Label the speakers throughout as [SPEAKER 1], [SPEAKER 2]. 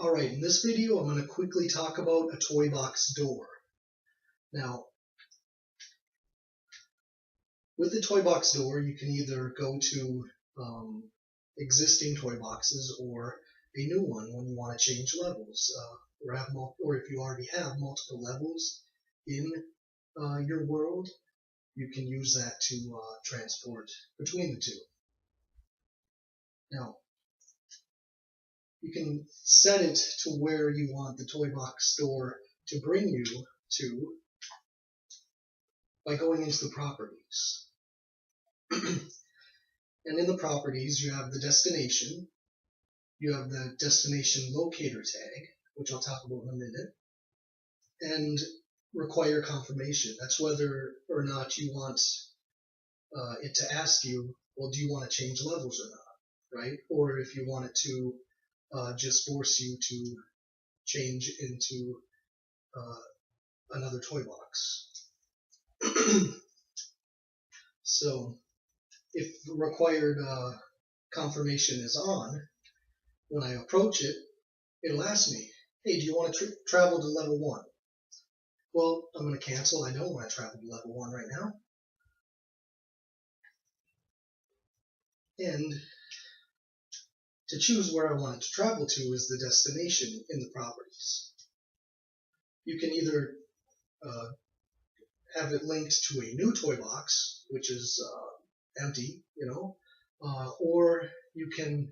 [SPEAKER 1] Alright, in this video I'm going to quickly talk about a Toybox door. Now, with the Toybox door you can either go to existing toy boxes or a new one when you want to change levels, or if you already have multiple levels in your world, you can use that to transport between the two. Now, you can set it to where you want the Toybox store to bring you to by going into the properties. And in the properties you have the destination, you have the destination locator tag, which I'll talk about in a minute, and require confirmation. That's whether or not you want it to ask you, well, do you want to change levels or not, right? Or if you want it to just force you to change into another toy box. So if the required confirmation is on, when I approach it, it'll ask me, hey, do you want to travel to level 1? Well, I'm going to cancel. I don't want to travel to level 1 right now. And to choose where I want it to travel to is the destination in the properties. You can either have it linked to a new toy box, which is empty, or you can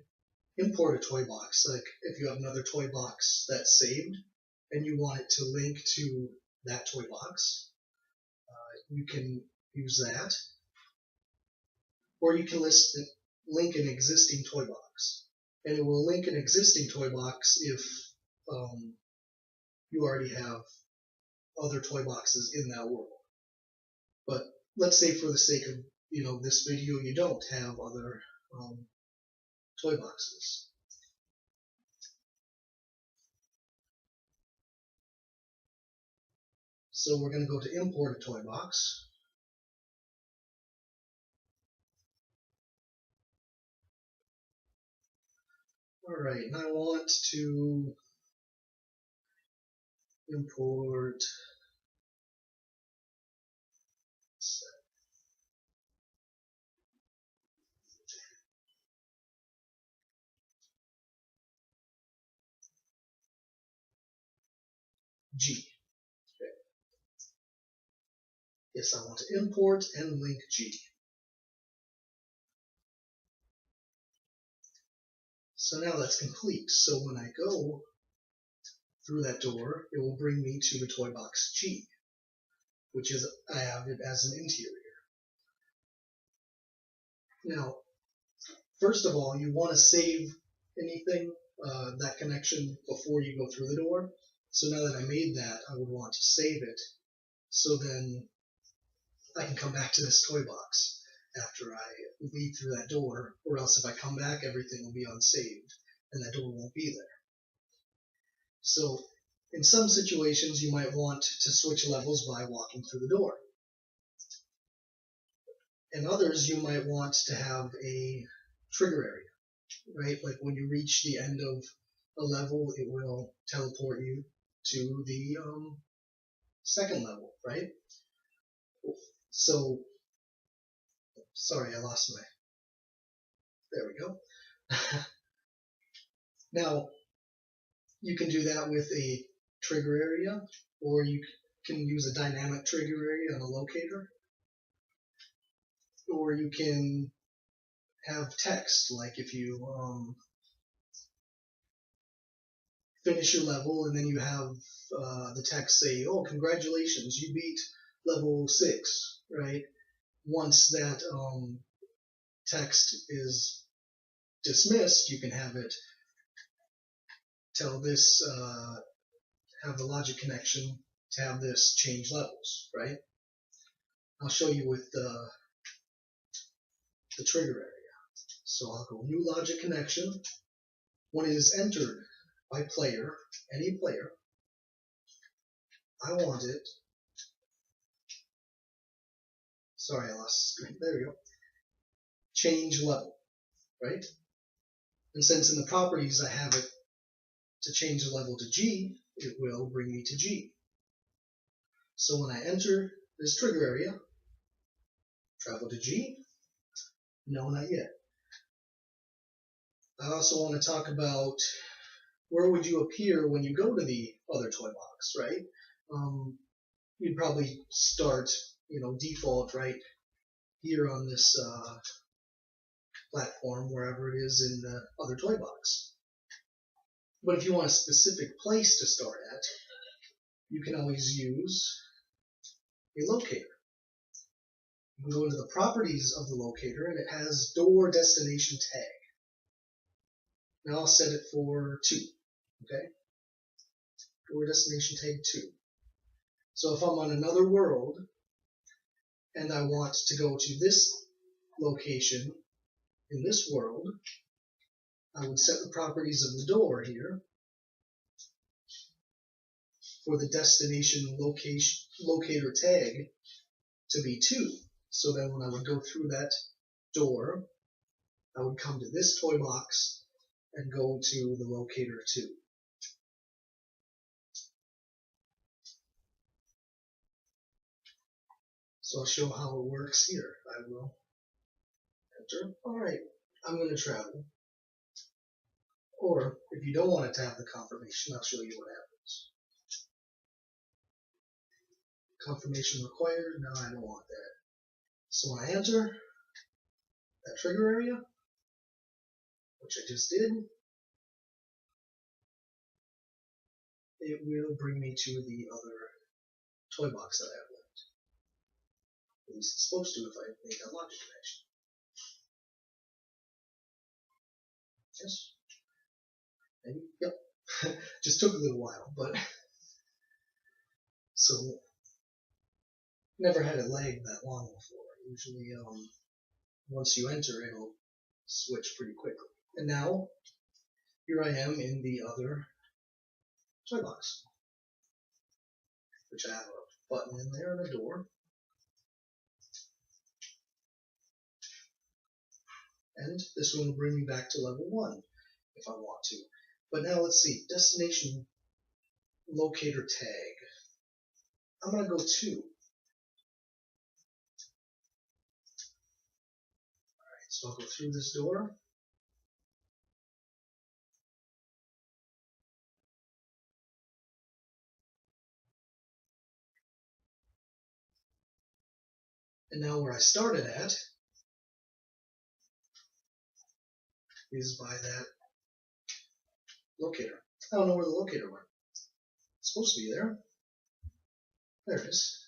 [SPEAKER 1] import a toy box. Like if you have another toy box that's saved and you want it to link to that toy box, you can use that. Or you can link an existing toy box. And it will link an existing toy box if you already have other toy boxes in that world. But let's say for the sake of this video, you don't have other toy boxes. So we're going to go to import a toy box. Alright, and I want to import G. Okay. Yes, I want to import and link G. So now that's complete. So when I go through that door, it will bring me to the toy box G, which is, I have it as an interior. Now, first of all, you want to save anything, that connection, before you go through the door. So now that I made that, I would want to save it, so then I can come back to this toy box after I leave through that door, or else if I come back, everything will be unsaved, and that door won't be there. So in some situations, you might want to switch levels by walking through the door. In others, you might want to have a trigger area, right? Like when you reach the end of a level, it will teleport you to the second level, right? So, sorry, I lost my, there we go. Now, you can do that with a trigger area, or you can use a dynamic trigger area on a locator, or you can have text, like if you finish your level and then you have the text say, oh, congratulations, you beat level 6, right? Once that text is dismissed, you can have it tell this, have the logic connection to have this change levels, right? I'll show you with the trigger area. So I'll go new logic connection. When it is entered by player, any player, I want it, sorry, I lost the screen, there we go, change level, right? And since in the properties I have it to change the level to G, it will bring me to G. So when I enter this trigger area, travel to G, no, not yet. I also want to talk about where would you appear when you go to the other toy box, right? You'd probably start, default right here on this platform, wherever it is in the other toy box. But if you want a specific place to start at, you can always use a locator. You can go into the properties of the locator, and it has door destination tag. Now I'll set it for 2, okay? Door destination tag 2. So if I'm on another world, and I want to go to this location in this world, I would set the properties of the door here for the destination locator tag to be 2. So then when I would go through that door, I would come to this toy box and go to the locator 2. So I'll show how it works here. I will enter. Alright, I'm going to travel. Or, if you don't want it to have the confirmation, I'll show you what happens. Confirmation required. No, I don't want that. So when I enter that trigger area, which I just did, it will bring me to the other toy box that I have left. At least it's supposed to if I make that logic connection. Yes? Maybe? Yep. Just took a little while, but so never had it lag that long before. Usually, once you enter, it'll switch pretty quickly. And now, here I am in the other toy box, which I have a button in there and a door. And this one will bring me back to level 1 if I want to. But now let's see, destination locator tag. I'm going to go 2. Alright, so I'll go through this door. And now where I started at is by that locator. I don't know where the locator went. It's supposed to be there. There it is.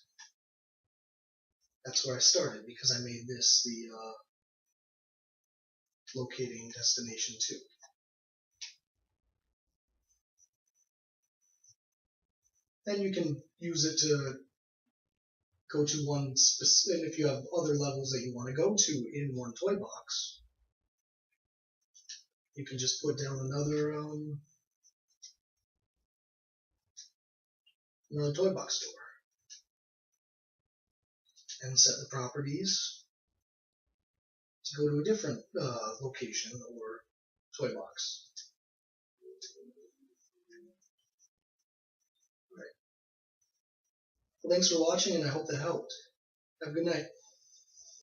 [SPEAKER 1] That's where I started because I made this the locating destination 2. Then you can use it to go to one specific, and if you have other levels that you want to go to in one toy box, you can just put down another toy box door and set the properties to go to a different location or toy box. All right. Well, thanks for watching, and I hope that helped. Have a good night.